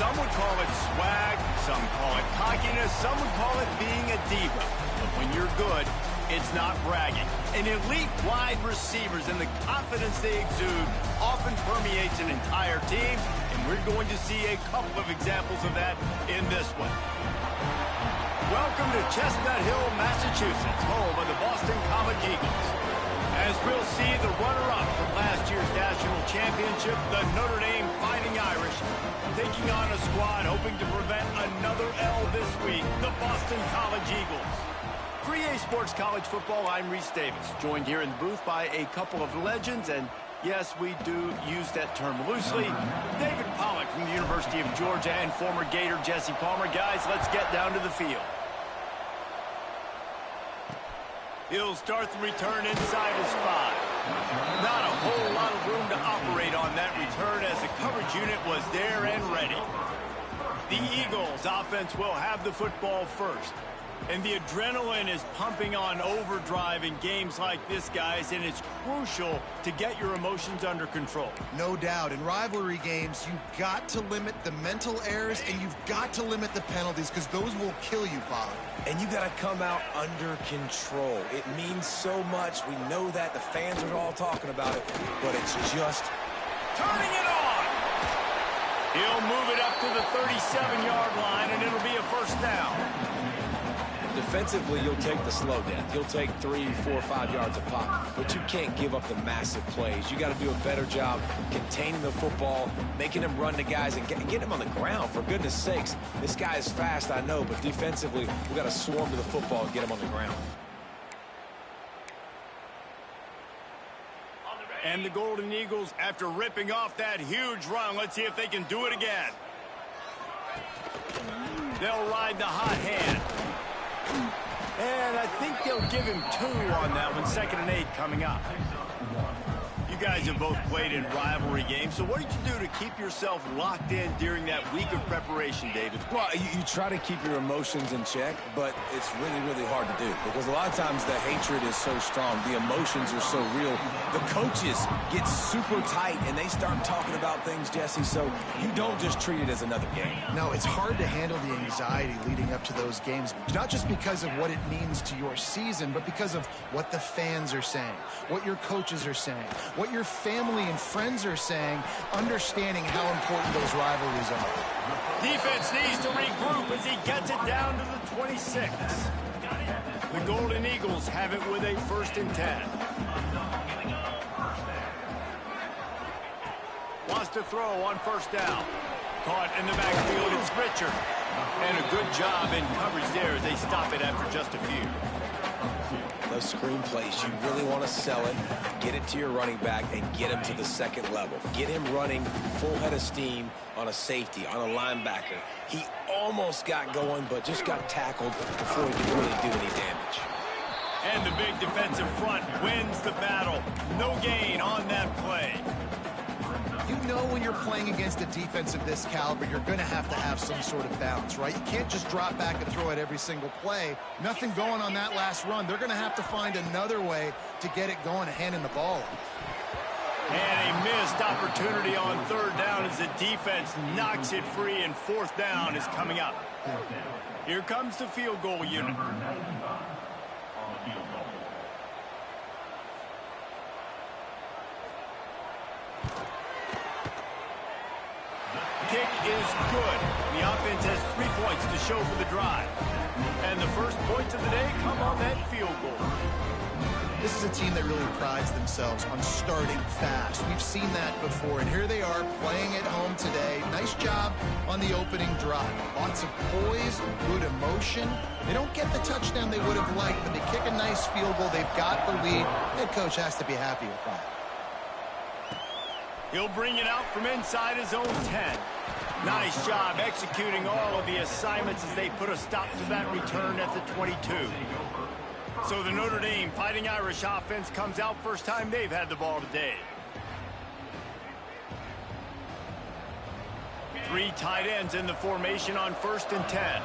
Some would call it swag, some call it cockiness, some would call it being a diva. But when you're good, it's not bragging. An elite wide receivers and the confidence they exude often permeates an entire team, and we're going to see a couple of examples of that in this one. Welcome to Chestnut Hill, Massachusetts, home of the Boston College Eagles. As we'll see the runner-up from last year's national championship, the Notre Dame Fighting Irish, taking on a squad hoping to prevent another L this week, the Boston College Eagles. For EA Sports College Football, I'm Reese Davis, joined here in the booth by a couple of legends, and yes, we do use that term loosely. David Pollack from the University of Georgia and former Gator Jesse Palmer. Guys, let's get down to the field. He'll start the return inside his 5. Not a whole lot of room to operate on that return as the coverage unit was there and ready. The Eagles offense will have the football first. And the adrenaline is pumping on overdrive in games like this, guys, and it's crucial to get your emotions under control. No doubt. In rivalry games, you've got to limit the mental errors, and you've got to limit the penalties, because those will kill you, Bob. And you got to come out under control. It means so much. We know that. The fans are all talking about it, but it's just turning it on. He'll move it up to the 37-yard line, and it'll be a first down. Defensively, you'll take the slow death. You'll take 3, 4, 5 yards a pop, but you can't give up the massive plays. You got to do a better job containing the football, making him run to guys, and get him on the ground. For goodness sakes, this guy is fast, I know, but defensively, we got to swarm to the football and get him on the ground. And the Golden Eagles, after ripping off that huge run, let's see if they can do it again. They'll ride the hot hand. And I think they'll give him 2 on that one. 2nd and 8 coming up. You guys have both played in rivalry games, so what did you do to keep yourself locked in during that week of preparation, David? Well, you try to keep your emotions in check, but it's really, really hard to do because a lot of times the hatred is so strong. The emotions are so real. The coaches get super tight, and they start talking about things, Jesse, so you don't just treat it as another game. No, it's hard to handle the anxiety leading up to those games, not just because of what it means to your season, but because of what the fans are saying, what your coaches are saying, what your family and friends are saying, understanding how important those rivalries are. Defense needs to regroup as he gets it down to the 26. The Golden Eagles have it with a 1st and 10. Wants to throw on 1st down. Caught in the backfield, it's Richard. And a good job in coverage there as they stop it after just a few. Those screen plays, you really want to sell it, get it to your running back, and get him to the 2nd level. Get him running full head of steam on a safety, on a linebacker. He almost got going, but just got tackled before he could really do any damage. And the big defensive front wins the battle. No gain on that play. You know when you're playing against a defense of this caliber, you're going to have some sort of balance, right? You can't just drop back and throw it every single play. Nothing going on that last run. They're going to have to find another way to get it going and handing the ball off. And a missed opportunity on 3rd down as the defense knocks it free, and 4th down is coming up. Here comes the field goal unit. Kick is good. The offense has 3 points to show for the drive. And the first points of the day come on that field goal. This is a team that really prides themselves on starting fast. We've seen that before, and here they are playing at home today. Nice job on the opening drive. Lots of poise, good emotion. They don't get the touchdown they would have liked, but they kick a nice field goal. They've got the lead. Head coach has to be happy with that. He'll bring it out from inside his own 10. Nice job executing all of the assignments as they put a stop to that return at the 22. So the Notre Dame Fighting Irish offense comes out first time they've had the ball today. 3 tight ends in the formation on 1st and 10.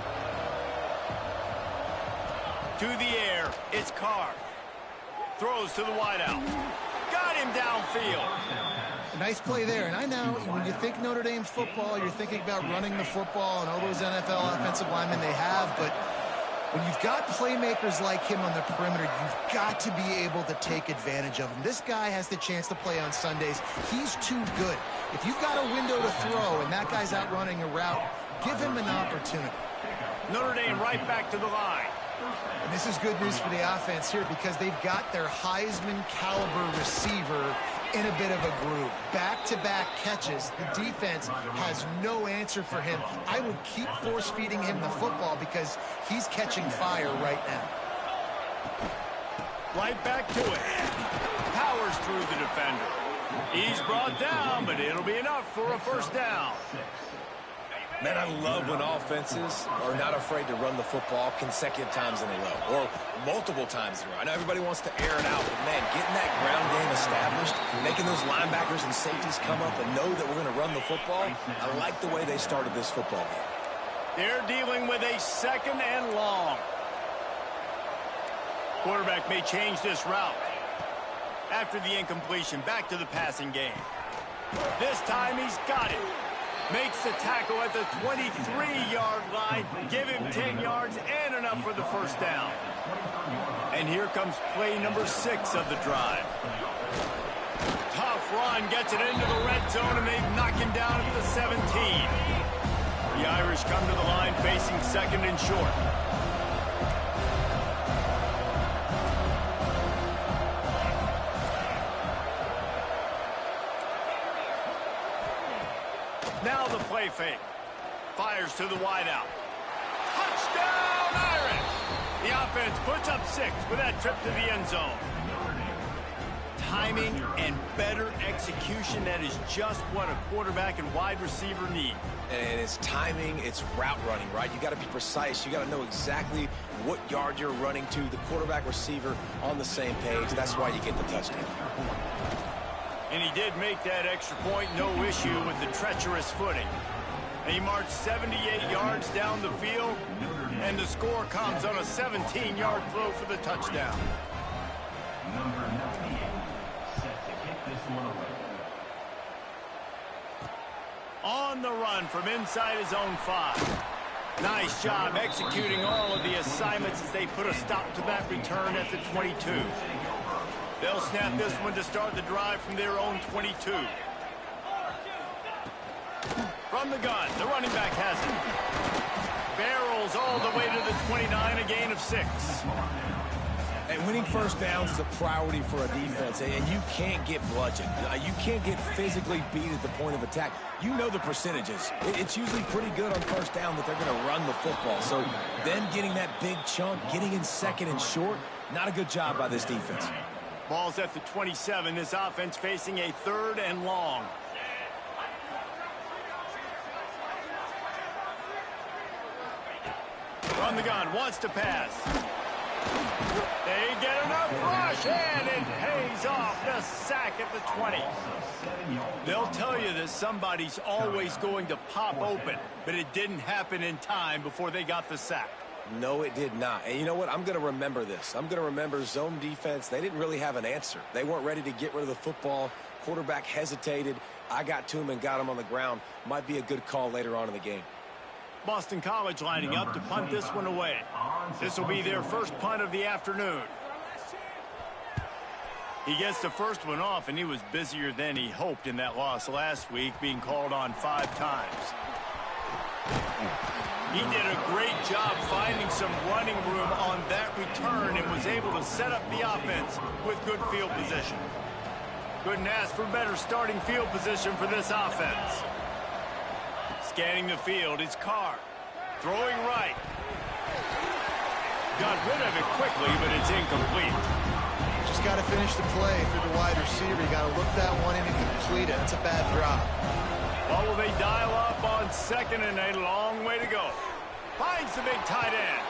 To the air, it's Carr. Throws to the wideout. Got him downfield. Nice play there. And I know when you think Notre Dame's football, you're thinking about running the football and all those NFL offensive linemen they have. But when you've got playmakers like him on the perimeter, you've got to be able to take advantage of him. This guy has the chance to play on Sundays. He's too good. If you've got a window to throw and that guy's out running a route, give him an opportunity. Notre Dame right back to the line. And this is good news for the offense here because they've got their Heisman caliber receiver in a bit of a groove. Back-to-back catches. The defense has no answer for him. I would keep force-feeding him the football because he's catching fire right now. Right back to it. Powers through the defender. He's brought down, but it'll be enough for a first down. Man, I love when offenses are not afraid to run the football consecutive times in a row or multiple times in a row. I know everybody wants to air it out, but, man, getting that ground game established, making those linebackers and safeties come up and know that we're going to run the football, I like the way they started this football game. They're dealing with a 2nd and long. Quarterback may change this route. After the incompletion, back to the passing game. This time he's got it. Makes the tackle at the 23-yard line. Give him 10 yards and enough for the first down. And here comes play number 6 of the drive. Tough run, gets it into the red zone, and they knock him down at the 17. The Irish come to the line facing 2nd and short. Now the play fake. Fires to the wideout. Touchdown, Irish! The offense puts up 6 with that trip to the end zone. Timing and better execution, that is just what a quarterback and wide receiver need. And it's timing, it's route running, right? You got to be precise. You got to know exactly what yard you're running to. The quarterback receiver on the same page. That's why you get the touchdown. And he did make that extra point, no issue with the treacherous footing. And he marched 78 yards down the field, and the score comes on a 17-yard throw for the touchdown. Number 98, set to kick this one away. On the run from inside his own 5. Nice job executing all of the assignments as they put a stop to that return at the 22. They'll snap this one to start the drive from their own 22. From the gun, the running back has it. Barrels all the way to the 29, a gain of 6. And winning first downs is a priority for a defense, and you can't get bludgeoned. You can't get physically beat at the point of attack. You know the percentages. It's usually pretty good on first down that they're going to run the football. So then getting that big chunk, getting in 2nd and short, not a good job by this defense. Ball's at the 27. This offense facing a 3rd and long. From the gun, wants to pass. They get enough rush, and it pays off. The sack at the 20. They'll tell you that somebody's always going to pop open, but it didn't happen in time before they got the sack. No, it did not. And you know what? I'm going to remember this. I'm going to remember zone defense. They didn't really have an answer. They weren't ready to get rid of the football. Quarterback hesitated. I got to him and got him on the ground. Might be a good call later on in the game. Boston College lining up to punt this one away. This will be their first punt of the afternoon. He gets the first one off, and he was busier than he hoped in that loss last week, being called on 5 times. He did a great job finding some running room on that return and was able to set up the offense with good field position. Couldn't ask for better starting field position for this offense. Scanning the field, it's Carr. Throwing right. Got rid of it quickly, but it's incomplete. Just got to finish the play for the wide receiver. You got to look that one in and complete it. It's a bad drop. Well, will they dial up on 2nd and a long way to go? Finds the big tight end.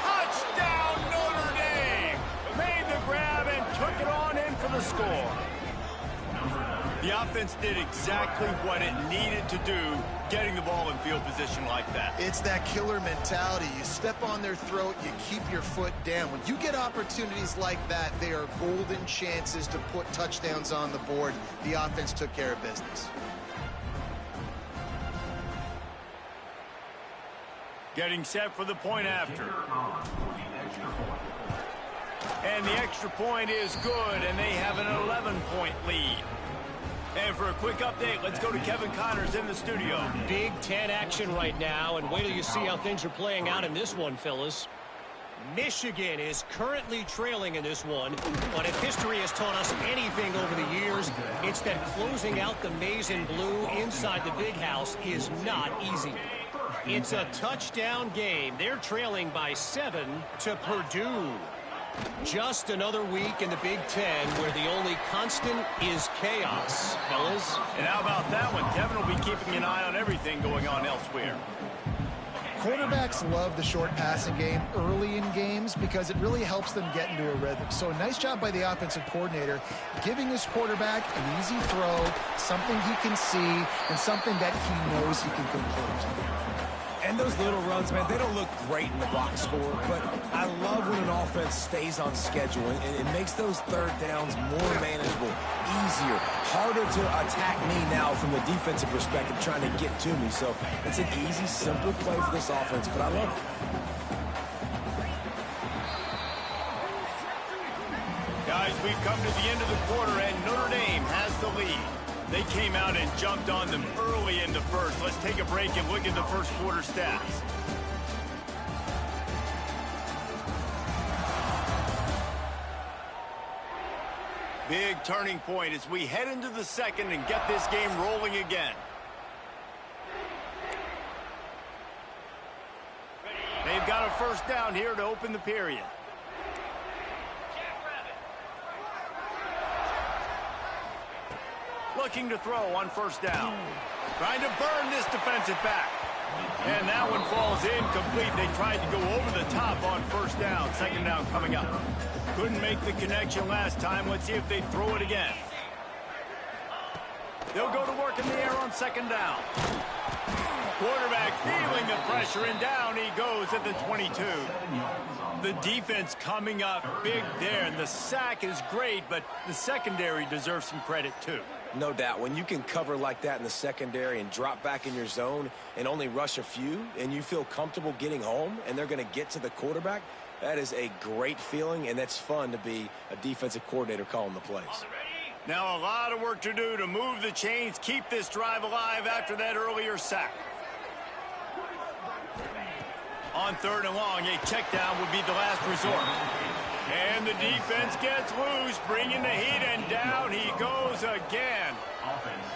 Touchdown, Notre Dame! Made the grab and took it on in for the score. The offense did exactly what it needed to do, getting the ball in field position like that. It's that killer mentality. You step on their throat, you keep your foot down. When you get opportunities like that, they are golden chances to put touchdowns on the board. The offense took care of business. Getting set for the point after. And the extra point is good, and they have an 11-point lead. And for a quick update, let's go to Kevin Connors in the studio. Big Ten action right now, and wait till you see how things are playing out in this one, fellas. Michigan is currently trailing in this one, but if history has taught us anything over the years, it's that closing out the maize and blue inside the big house is not easy. It's a touchdown game. They're trailing by 7 to Purdue. Just another week in the Big Ten where the only constant is chaos, fellas. And how about that one? Kevin will be keeping an eye on everything going on elsewhere. Quarterbacks love the short passing game early in games because it really helps them get into a rhythm. So nice job by the offensive coordinator giving his quarterback an easy throw, something he can see, and something that he knows he can complete. And those little runs, man, they don't look great in the box score, but I love when an offense stays on schedule, and it makes those third downs more manageable, easier, harder to attack me now from the defensive perspective trying to get to me. So it's an easy, simple play for this offense, but I love it. Guys, we've come to the end of the quarter, and Notre Dame has the lead. They came out and jumped on them early in the first. Let's take a break and look at the first quarter stats. Big turning point as we head into the second and get this game rolling again. They've got a first down here to open the period. Looking to throw on first down. Trying to burn this defensive back. And that one falls incomplete. They tried to go over the top on first down. Second down coming up. Couldn't make the connection last time. Let's see if they throw it again. They'll go to work in the air on second down. Quarterback feeling the pressure, and down he goes at the 22. The defense coming up big there, and the sack is great, but the secondary deserves some credit too. No doubt. When you can cover like that in the secondary and drop back in your zone and only rush a few, and you feel comfortable getting home, and they're going to get to the quarterback, that is a great feeling, and that's fun to be a defensive coordinator calling the plays. Now a lot of work to do to move the chains, keep this drive alive after that earlier sack. On third and long, a check down would be the last resort. And the defense gets loose, bringing the heat, and down he goes again.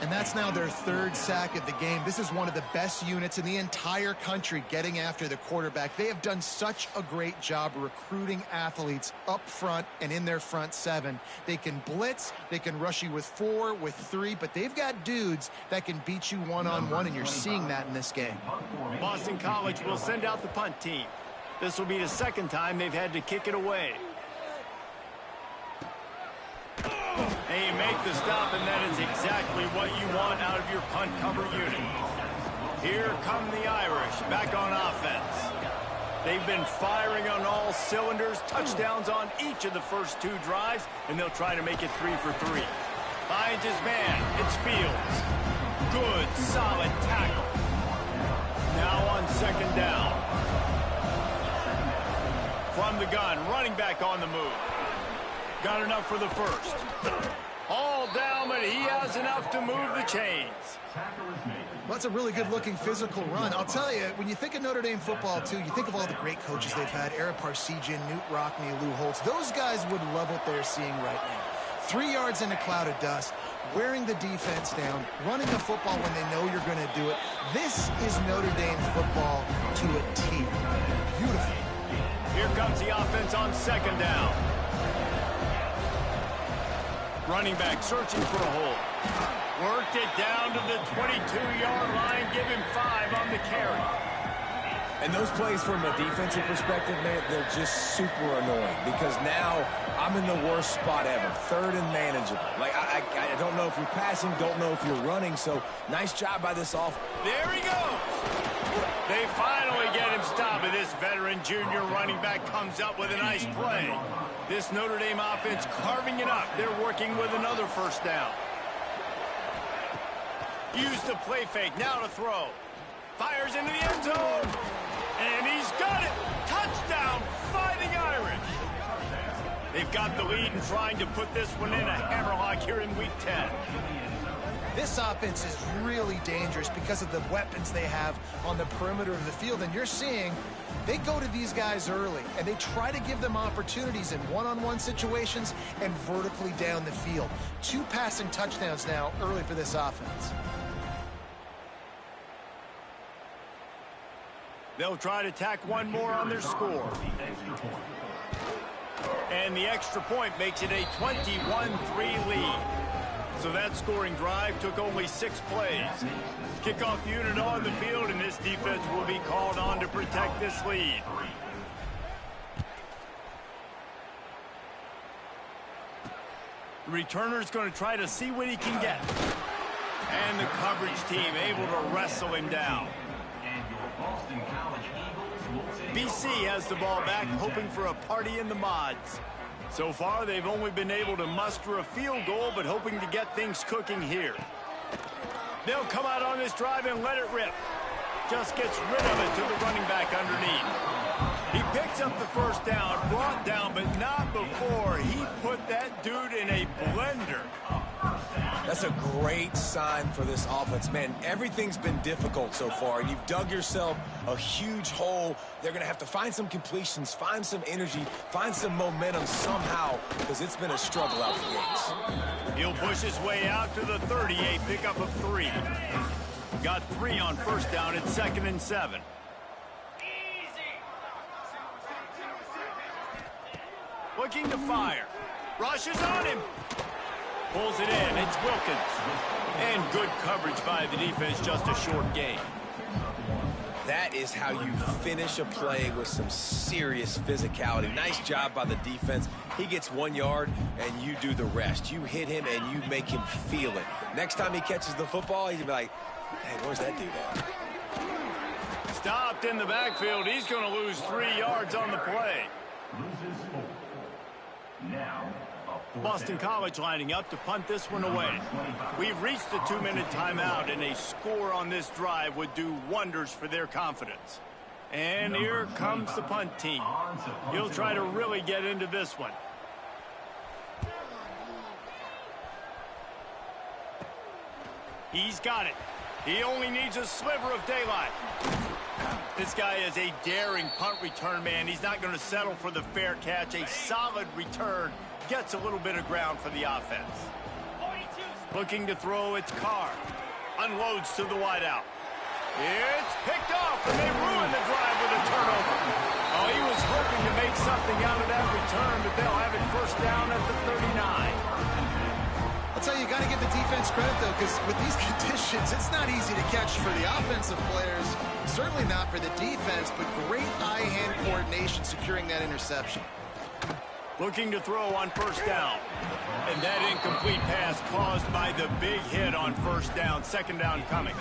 And that's now their third sack of the game. This is one of the best units in the entire country getting after the quarterback. They have done such a great job recruiting athletes up front and in their front seven. They can blitz, they can rush you with 4, with 3, but they've got dudes that can beat you one-on-one, and you're seeing that in this game. Boston College will send out the punt team. This will be the second time they've had to kick it away. And you make the stop, and that is exactly what you want out of your punt cover unit. Here come the Irish back on offense. They've been firing on all cylinders, touchdowns on each of the first 2 drives, and they'll try to make it 3 for 3. Finds his man. It's Fields. Good, solid tackle. Now on second down. From the gun, running back on the move. Got enough for the first. All down, but he has enough to move the chains. Well, that's a really good-looking physical run. I'll tell you, when you think of Notre Dame football, too, you think of all the great coaches they've had, Eric Parsegian, Newt Rockne, Lou Holtz. Those guys would love what they're seeing right now. 3 yards in a cloud of dust, wearing the defense down, running the football when they know you're going to do it. This is Notre Dame football to a T. Beautiful. Here comes the offense on second down. Running back searching for a hole. Worked it down to the 22-yard line. Give him 5 on the carry. And those plays from a defensive perspective, man, they're just super annoying because now I'm in the worst spot ever, third and manageable. Like, I don't know if you're passing, don't know if you're running, so nice job by this offense. There he goes. They finally get him stopped, and this veteran junior running back comes up with a nice play. This Notre Dame offense carving it up. They're working with another first down. Use the play fake, now to throw. Fires into the end zone. And he's got it. Touchdown, Fighting Irish. They've got the lead and trying to put this one in a hammerlock here in Week 10. This offense is really dangerous because of the weapons they have on the perimeter of the field. And you're seeing they go to these guys early, and they try to give them opportunities in one-on-one situations and vertically down the field. 2 passing touchdowns now early for this offense. They'll try to tack one more on their score. And the extra point makes it a 21-3 lead. So that scoring drive took only 6 plays. Kickoff unit on the field, and this defense will be called on to protect this lead. The returner's going to try to see what he can get. And the coverage team able to wrestle him down. BC has the ball back, hoping for a party in the mods. So far, they've only been able to muster a field goal, but hoping to get things cooking here. They'll come out on this drive and let it rip. Just gets rid of it to the running back underneath. He picks up the first down, brought down, but not before he put that dude in a blender. That's a great sign for this offense, man. Everything's been difficult so far, and you've dug yourself a huge hole. They're going to have to find some completions, find some energy, find some momentum somehow, because it's been a struggle out the gates. He'll push his way out to the 38, pickup of 3. Got 3 on first down at 2nd and 7. Looking to fire. Rushes on him. Pulls it in. It's Wilkins. And good coverage by the defense, just a short gain. That is how you finish a play with some serious physicality. Nice job by the defense. He gets 1 yard, and you do the rest. You hit him, and you make him feel it. Next time he catches the football, he's going to be like, hey, where's that dude at? Stopped in the backfield. He's going to lose 3 yards on the play. Boston College lining up to punt this one away. We've reached the 2-minute timeout, and a score on this drive would do wonders for their confidence. And here comes the punt team. He'll try to really get into this one. He's got it. He only needs a sliver of daylight. This guy is a daring punt return man. He's not going to settle for the fair catch. A solid return gets a little bit of ground for the offense. Looking to throw, it's Carr. Unloads to the wideout. It's picked off, and they ruin the drive with a turnover. Oh, he was hoping to make something out of that return, but they'll have it first down at the 39. I'll tell you, you got to give the defense credit, though, because with these conditions, it's not easy to catch for the offensive players. Certainly not for the defense, but great eye-hand coordination securing that interception. Looking to throw on first down. And that incomplete pass caused by the big hit on first down. Second down coming.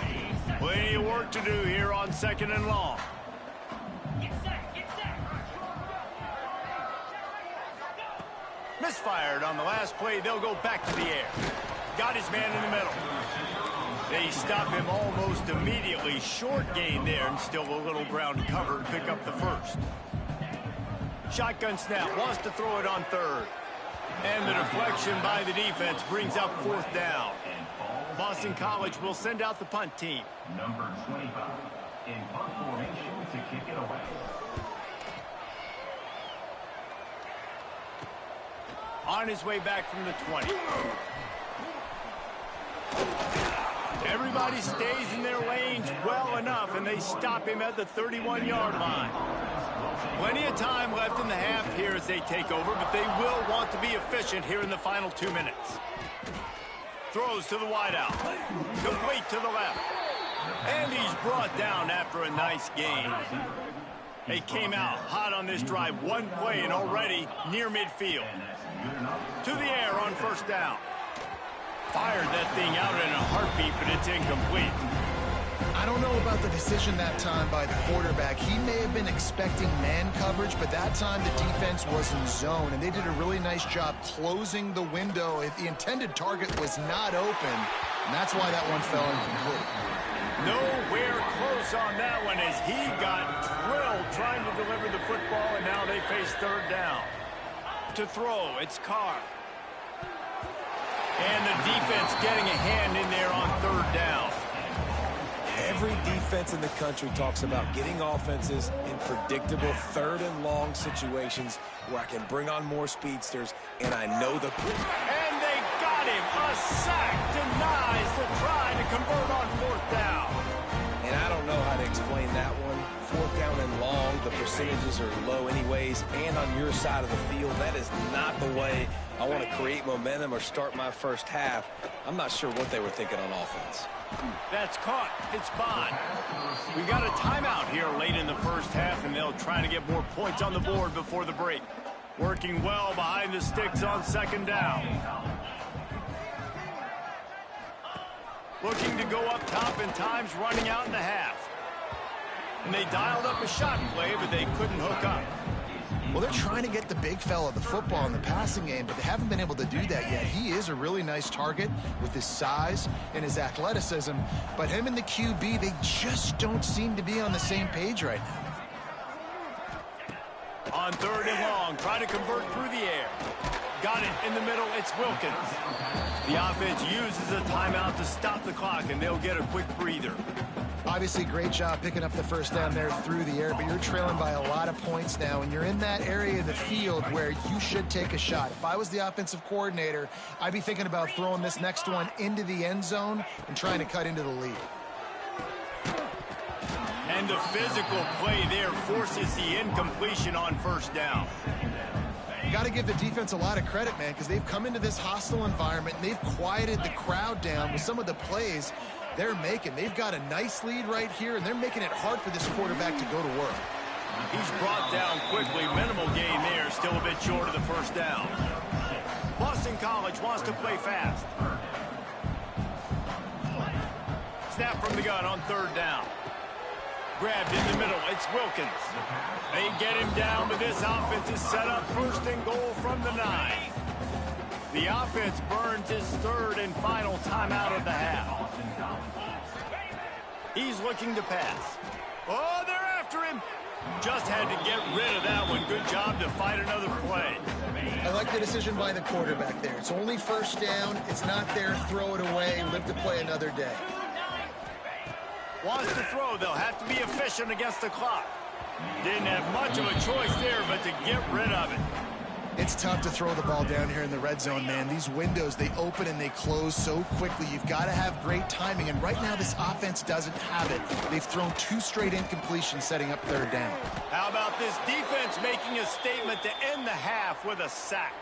Plenty of work to do here on 2nd and long. Misfired on the last play. They'll go back to the air. Got his man in the middle. They stop him almost immediately. Short gain there, and still a little ground cover to pick up the first. Shotgun snap, wants to throw it on 3rd. And the deflection by the defense brings up 4th down. Boston College will send out the punt team. Number 25 in punt formation to kick it away. On his way back from the 20. Everybody stays in their lanes well enough, and they stop him at the 31-yard line. Plenty of time left in the half here as they take over, but they will want to be efficient here in the final 2 minutes. Throws to the wideout. Complete to the left. And he's brought down after a nice gain. They came out hot on this drive. One play and already near midfield. To the air on first down. Fired that thing out in a heartbeat, but it's incomplete. I don't know about the decision that time by the quarterback. He may have been expecting man coverage, but that time the defense was in zone, and they did a really nice job closing the window. The intended target was not open, and that's why that one fell incomplete. Nowhere close on that one as he got drilled trying to deliver the football, and now they face third down. To throw, it's Carr. And the defense getting a hand in there on third down. Every defense in the country talks about getting offenses in predictable third and long situations where I can bring on more speedsters, and I know the... And they got him. A sack denies the try to convert on fourth down. And I don't know how to explain that one. Fourth down and long, the percentages are low anyways, and on your side of the field, that is not the way I want to create momentum or start my first half. I'm not sure what they were thinking on offense. That's caught. It's Bond. We got a timeout here late in the first half, and they'll try to get more points on the board before the break. Working well behind the sticks on second down. Looking to go up top in times, running out in the half. And they dialed up a shot play, but they couldn't hook up. Well, they're trying to get the big fella the football in the passing game, but they haven't been able to do that yet. He is a really nice target with his size and his athleticism, but him and the QB, they just don't seem to be on the same page right now. On third and long, trying to convert through the air. Got it in the middle, it's Wilkins. The offense uses a timeout to stop the clock, and they'll get a quick breather. Obviously, great job picking up the first down there through the air, but you're trailing by a lot of points now, and you're in that area of the field where you should take a shot. If I was the offensive coordinator, I'd be thinking about throwing this next one into the end zone and trying to cut into the lead. And the physical play there forces the incompletion on first down. Got to give the defense a lot of credit, man, because they've come into this hostile environment, and they've quieted the crowd down with some of the plays they're making. They've got a nice lead right here, and they're making it hard for this quarterback to go to work. He's brought down quickly. Minimal gain there, still a bit short of the first down. Boston College wants to play fast. Snap from the gun on third down. Grabbed in the middle, it's Wilkins. They get him down, but this offense is set up first and goal from the 9. The offense burns his third and final timeout of the half. He's looking to pass. Oh, they're after him. Just had to get rid of that one. Good job to fight another play. I like the decision by the quarterback there. It's only first down. It's not there. Throw it away. Live to play another day. Wants to throw. They'll have to be efficient against the clock. Didn't have much of a choice there, but to get rid of it. It's tough to throw the ball down here in the red zone, man. These windows, they open and they close so quickly. You've got to have great timing, and right now this offense doesn't have it. They've thrown 2 straight incompletions setting up third down. How about this defense making a statement to end the half with a sack?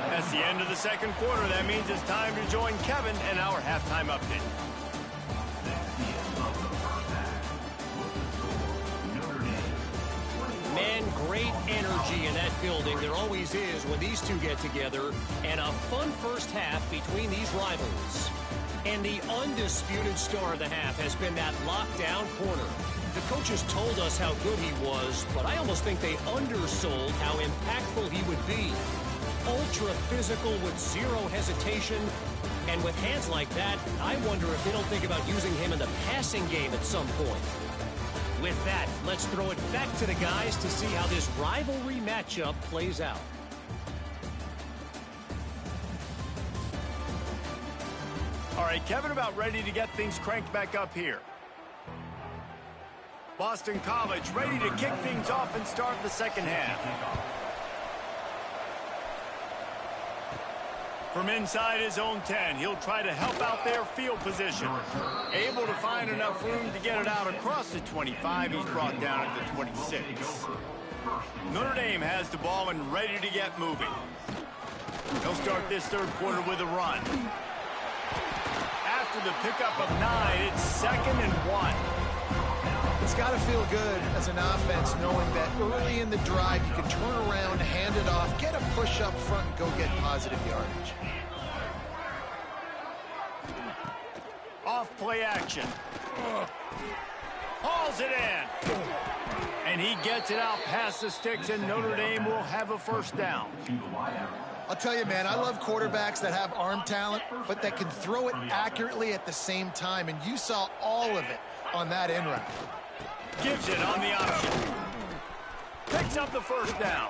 That's the end of the second quarter. That means it's time to join Kevin and our halftime update. Man, great energy in that building. There always is when these two get together. And a fun first half between these rivals. And the undisputed star of the half has been that lockdown corner. The coaches told us how good he was, but I almost think they undersold how impactful he would be. Ultra physical with zero hesitation. And with hands like that, I wonder if they don't think about using him in the passing game at some point. With that, let's throw it back to the guys to see how this rivalry matchup plays out. All right, Kevin, about ready to get things cranked back up here. Boston College ready to kick things off and start the second half. From inside his own 10, he'll try to help out their field position. Able to find enough room to get it out across the 25. He's brought down at the 26. Notre Dame has the ball and ready to get moving. They'll start this third quarter with a run. after the pickup of 9, it's 2nd and 1. It's got to feel good as an offense knowing that early in the drive you can turn around, hand it off, get a push up front, and go get positive yardage. Off play action. Hauls it in. And he gets it out past the sticks, and Notre Dame will have a first down. I'll tell you, man, I love quarterbacks that have arm talent, but that can throw it accurately at the same time, and you saw all of it on that in route. Gives it on the option. Picks up the first down.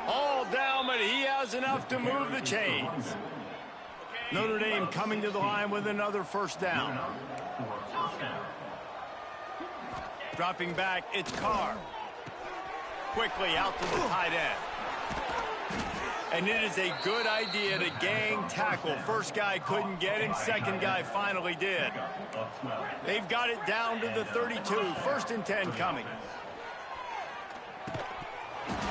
All down, but he has enough to move the chains. Notre Dame coming to the line with another first down. Dropping back, it's Carr. Quickly out to the tight end. And it is a good idea to gang tackle. First guy couldn't get him. Second guy finally did. They've got it down to the 32. 1st and 10 coming.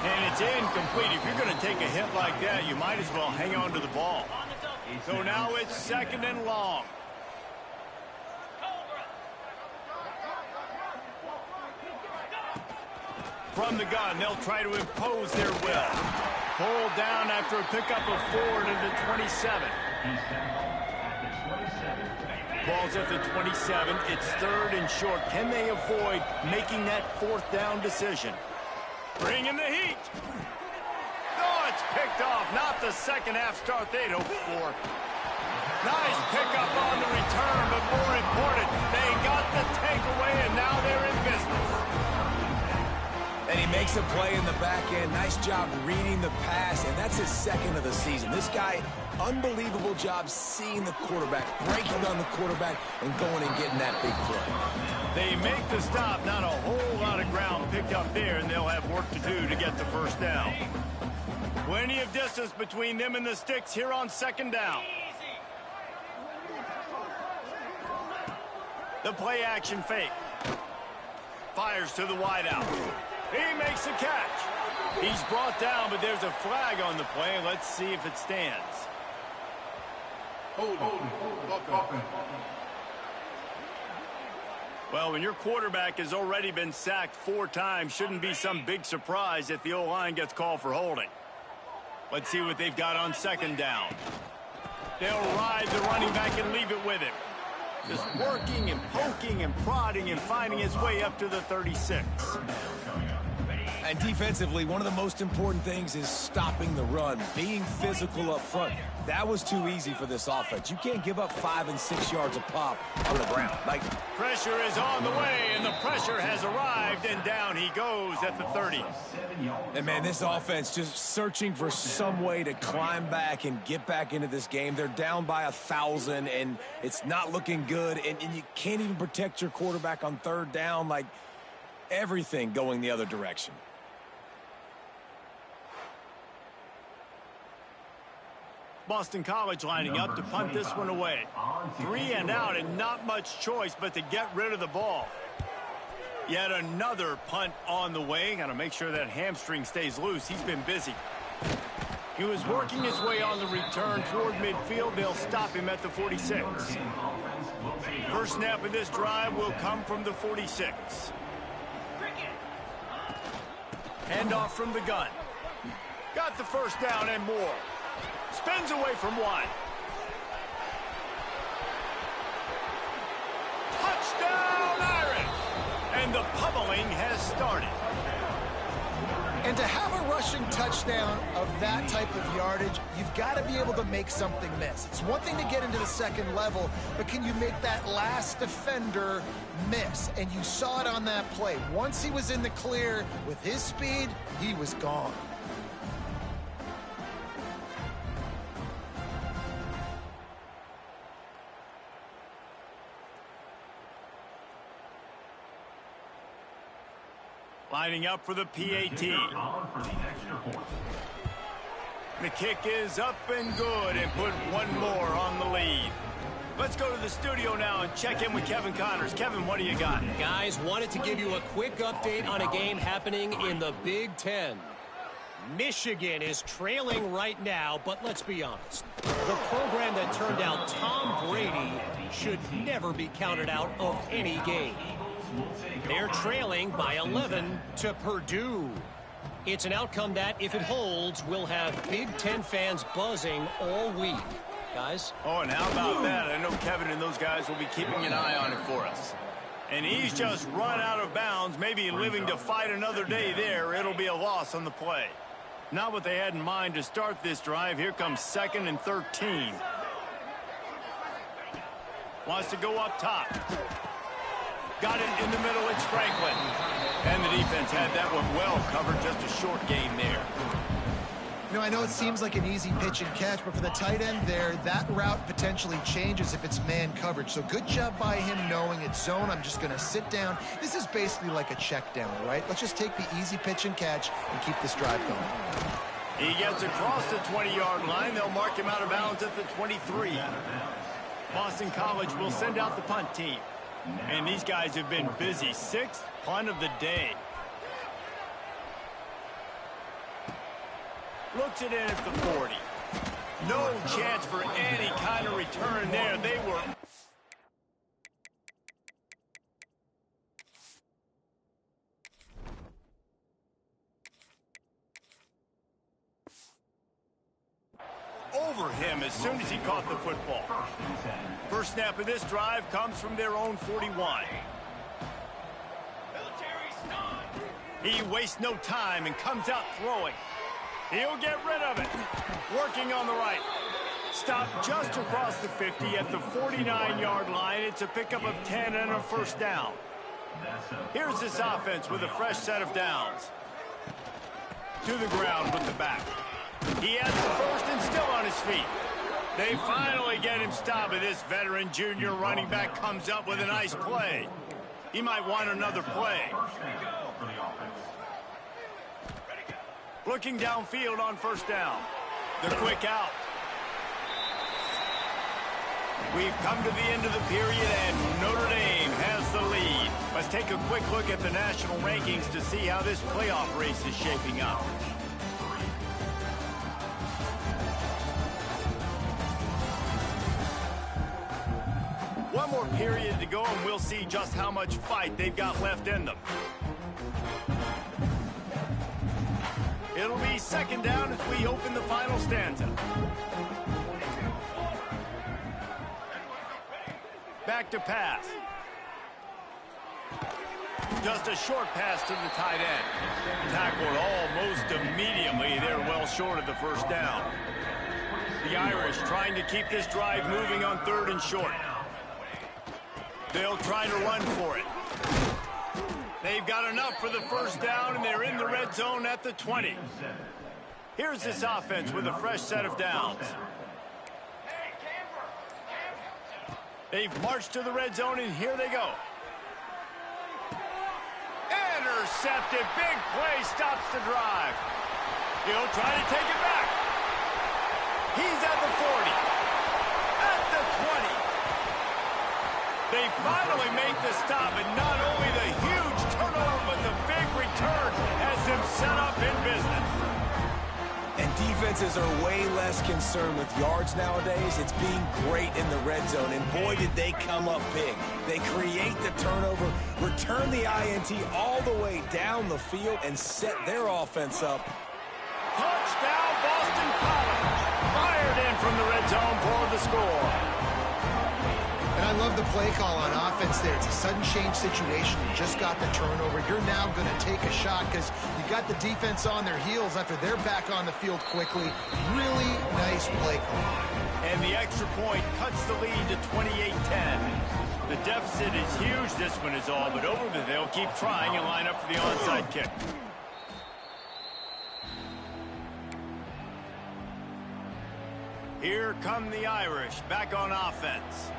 And it's incomplete. If you're going to take a hit like that, you might as well hang on to the ball. So now it's 2nd and long. From the gun, they'll try to impose their will. Pulled down after a pickup of 4 to the 27. Ball's at the 27. It's 3rd and short. Can they avoid making that 4th down decision? Bringing the heat. Oh, it's picked off. Not the second half start they'd hoped for. Nice pickup on the return, but more important, they got the takeaway, and now they're in business. And he makes a play in the back end. Nice job reading the pass, and that's his 2nd of the season. This guy, unbelievable job seeing the quarterback, breaking on the quarterback, and going and getting that big play. They make the stop. Not a whole lot of ground picked up there, and they'll have work to do to get the first down. Plenty of distance between them and the sticks here on 2nd down. The play action fake. Fires to the wideout. He makes the catch. He's brought down, but there's a flag on the play. Let's see if it stands. Well, when your quarterback has already been sacked 4 times, shouldn't be some big surprise if the O-line gets called for holding. Let's see what they've got on 2nd down. They'll ride the running back and leave it with him. Just working and poking and prodding and finding his way up to the 36. And defensively, one of the most important things is stopping the run, being physical up front. That was too easy for this offense. You can't give up 5 and 6 yards a pop on the ground. Pressure is on the way, and the pressure has arrived, and down he goes at the 30. And, man, this offense just searching for some way to climb back and get back into this game. They're down by 1,000, and it's not looking good, and you can't even protect your quarterback on 3rd down. Like, everything going the other direction. Boston College lining up to punt this one away. 3 and out, and not much choice but to get rid of the ball. Yet another punt on the way. Got to make sure that hamstring stays loose. He's been busy. He was working his way on the return toward midfield. They'll stop him at the 46. First snap of this drive will come from the 46. Handoff from the gun. Got the first down and more. Spins away from 1. Touchdown, Irish! And the pummeling has started. And to have a rushing touchdown of that type of yardage, you've got to be able to make something miss. It's one thing to get into the 2nd level, but can you make that last defender miss? And you saw it on that play. Once he was in the clear with his speed, he was gone. Lining up for the PAT. The kick is up and good, and put 1 more on the lead. Let's go to the studio now and check in with Kevin Connors. Kevin, what do you got? Guys, wanted to give you a quick update on a game happening in the Big Ten. Michigan is trailing right now, but let's be honest. The program that turned out Tom Brady should never be counted out of any game. They're trailing by 11 to Purdue. It's an outcome that, if it holds, will have Big Ten fans buzzing all week. Guys? Oh, and how about that? I know Kevin and those guys will be keeping an eye on it for us. And he's just run out of bounds, maybe living to fight another day there. It'll be a loss on the play. Not what they had in mind to start this drive. Here comes 2nd and 13. Wants to go up top. Got it in the middle. It's Franklin. And the defense had that one well covered. Just a short gain there. You know, I know it seems like an easy pitch and catch, but for the tight end there, that route potentially changes if it's man coverage. So good job by him knowing it's zone. I'm just going to sit down. This is basically like a check down, right? Let's just take the easy pitch and catch and keep this drive going. He gets across the 20-yard line. They'll mark him out of bounds at the 23. Boston College will send out the punt team. And these guys have been busy. 6th punt of the day. Looks it in at the 40. No chance for any kind of return there. They were... over him as soon as he caught the football. First snap of this drive comes from their own 41. He wastes no time and comes out throwing. He'll get rid of it. Working on the right. Stopped just across the 50 at the 49-yard line. It's a pickup of 10 and a first down. Here's this offense with a fresh set of downs. To the ground with the back. He has the first and still on his feet. They finally get him stopped, but this veteran junior running back comes up with a nice play. He might want another play. Looking downfield on first down. The quick out. We've come to the end of the period, and Notre Dame has the lead. Let's take a quick look at the national rankings to see how this playoff race is shaping up. One more period to go, and we'll see just how much fight they've got left in them. It'll be second down as we open the final stanza. Back to pass. Just a short pass to the tight end. Tackled almost immediately. They're well short of the first down. The Irish trying to keep this drive moving on 3rd and short. They'll try to run for it. They've got enough for the first down, and they're in the red zone at the 20. Here's this offense with a fresh set of downs. They've marched to the red zone, and here they go. Intercepted. Big play stops the drive. He'll try to take it back. He's at the 40. At the 20. They finally make the stop, and not only the huge turnover, but the big return has them set up in business. And defenses are way less concerned with yards nowadays. It's being great in the red zone, and boy, did they come up big. They create the turnover, return the INT all the way down the field, and set their offense up. Touchdown, Boston College. Fired in from the red zone for the score. And I love the play call on offense there. It's a sudden change situation. You just got the turnover. You're now going to take a shot because you got the defense on their heels after they're back on the field quickly. Really nice play call. And the extra point cuts the lead to 28-10. The deficit is huge. This one is all but over, but they'll keep trying and line up for the onside kick. Here come the Irish back on offense.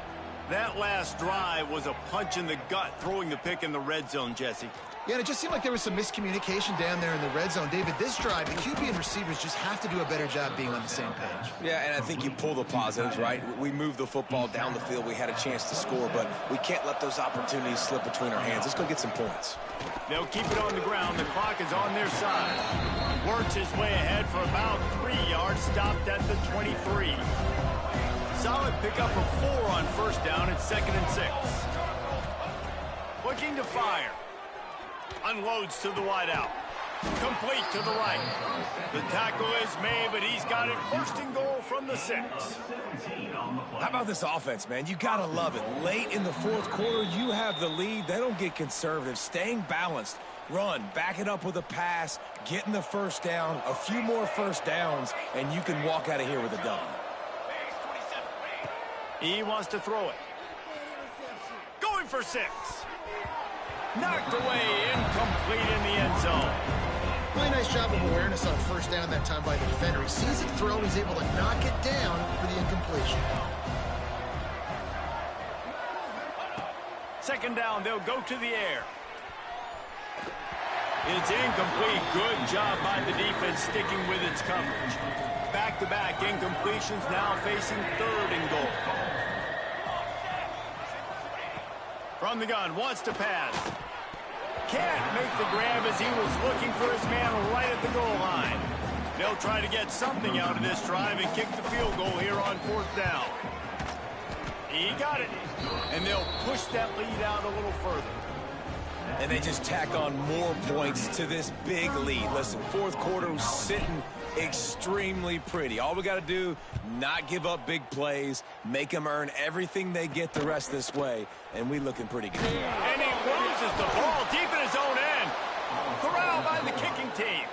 That last drive was a punch in the gut, throwing the pick in the red zone, Jesse. Yeah, and it just seemed like there was some miscommunication down there in the red zone. David, this drive, the QB and receivers just have to do a better job being on the same page. Yeah, and I think you pull the positives, right? We moved the football down the field. We had a chance to score, but we can't let those opportunities slip between our hands. Let's go get some points. They'll keep it on the ground. The clock is on their side. Works his way ahead for about 3 yards, stopped at the 23. Solid pickup of 4 on first down at 2nd and 6. Looking to fire. Unloads to the wideout. Complete to the right. The tackle is made, but he's got it 1st and goal from the 6. How about this offense, man? You got to love it. Late in the 4th quarter, you have the lead. They don't get conservative. Staying balanced. Run, back it up with a pass, getting the first down, a few more first downs, and you can walk out of here with a W. He wants to throw it. Going for 6. Knocked away, incomplete in the end zone. Really nice job of awareness on first down that time by the defender. He sees it throw, he's able to knock it down for the incompletion. 2nd down, they'll go to the air. It's incomplete. Good job by the defense sticking with its coverage. Back-to-back incompletions, now facing 3rd and goal. From the gun, wants to pass. Can't make the grab as he was looking for his man right at the goal line. They'll try to get something out of this drive and kick the field goal here on 4th down. He got it. And they'll push that lead out a little further. And they just tack on more points to this big lead. Listen, 4th quarter was sitting extremely pretty. All we got to do, not give up big plays, make them earn everything they get the rest this way, and we looking pretty good. And he loses the ball deep in his own end. Corralled by the kicking team.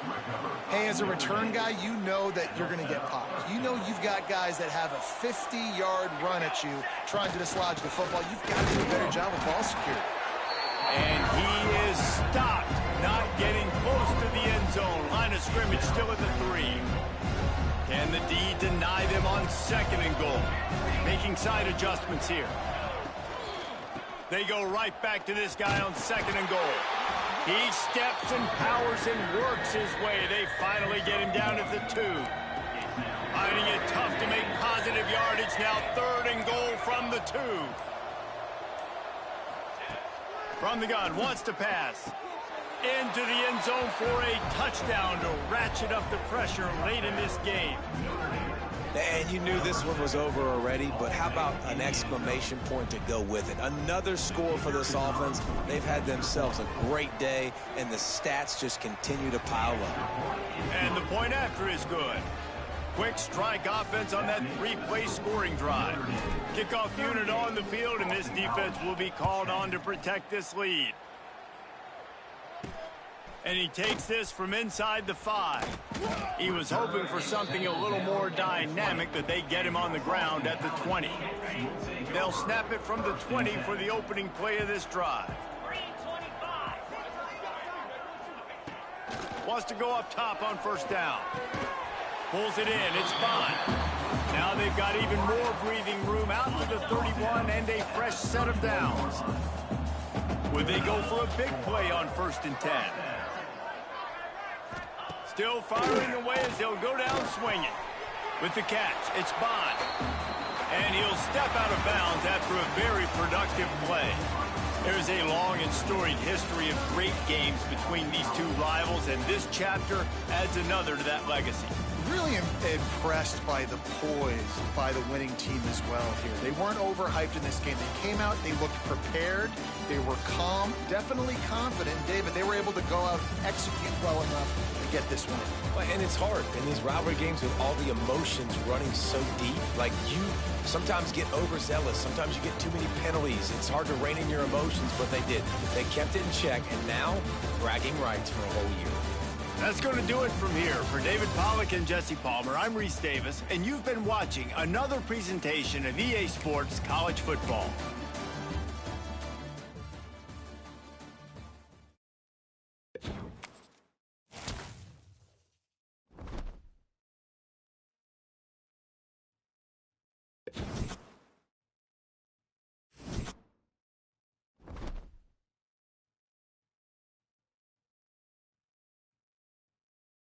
Hey, as a return guy, you know that you're going to get popped. You know you've got guys that have a 50-yard run at you trying to dislodge the football. You've got to do a better job with ball security. And he is stopped, not getting close to the end zone. Line of scrimmage still at the 3. Can the D deny them on 2nd and goal? Making side adjustments here. They go right back to this guy on 2nd and goal. He steps and powers and works his way. They finally get him down at the 2. Finding it tough to make positive yardage. Now 3rd and goal from the 2. From the gun, wants to pass. Into the end zone for a touchdown to ratchet up the pressure late in this game. And you knew this one was over already, but how about an exclamation point to go with it? Another score for this offense. They've had themselves a great day, and the stats just continue to pile up. And the point after is good. Quick strike offense on that 3-play scoring drive. Kickoff unit on the field, and this defense will be called on to protect this lead. And he takes this from inside the 5. He was hoping for something a little more dynamic, but they get him on the ground at the 20. They'll snap it from the 20 for the opening play of this drive. Wants to go up top on first down. Pulls it in. It's Bond. Now they've got even more breathing room out to the 31 and a fresh set of downs. Would they go for a big play on 1st and 10? Still firing away as they'll go down swinging. With the catch, it's Bond. And he'll step out of bounds after a very productive play. There's a long and storied history of great games between these two rivals, and this chapter adds another to that legacy. Really impressed by the poise by the winning team as well here. They weren't overhyped in this game. They came out, they looked prepared, they were calm, definitely confident. David, they were able to go out and execute well enough to get this win. And it's hard in these rivalry games with all the emotions running so deep. Like, you sometimes get overzealous. Sometimes you get too many penalties. It's hard to rein in your emotions, but they did. They kept it in check, and now bragging rights for a whole year. That's going to do it from here. For David Pollack and Jesse Palmer, I'm Reese Davis, and you've been watching another presentation of EA Sports College Football.